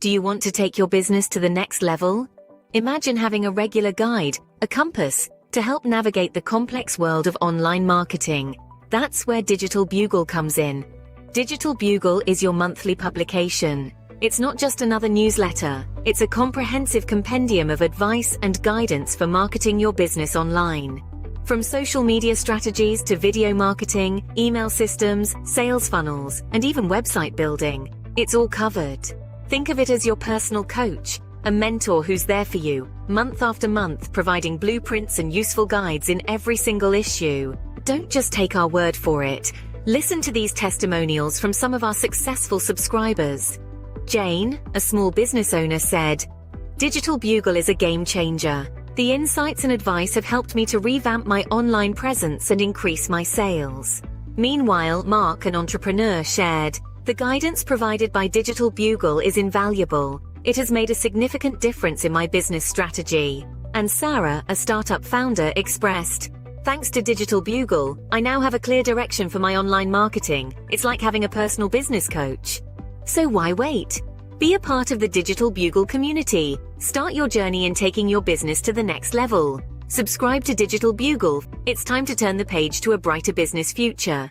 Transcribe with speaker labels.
Speaker 1: Do you want to take your business to the next level? Imagine having a regular guide, a compass, to help navigate the complex world of online marketing. That's where Digital Bugle comes in. Digital Bugle is your monthly publication. It's not just another newsletter, it's a comprehensive compendium of advice and guidance for marketing your business online. From social media strategies to video marketing, email systems, sales funnels, and even website building, it's all covered. Think of it as your personal coach, a mentor who's there for you, month after month, providing blueprints and useful guides in every single issue. Don't just take our word for it. Listen to these testimonials from some of our successful subscribers. Jane, a small business owner, said, "Digital Bugle is a game changer. The insights and advice have helped me to revamp my online presence and increase my sales." Meanwhile, Mark, an entrepreneur, shared, "The guidance provided by Digital Bugle is invaluable. It has made a significant difference in my business strategy." And Sarah, a startup founder, expressed, "Thanks to Digital Bugle, I now have a clear direction for my online marketing. It's like having a personal business coach." So why wait? Be a part of the Digital Bugle community. Start your journey in taking your business to the next level. Subscribe to Digital Bugle. It's time to turn the page to a brighter business future.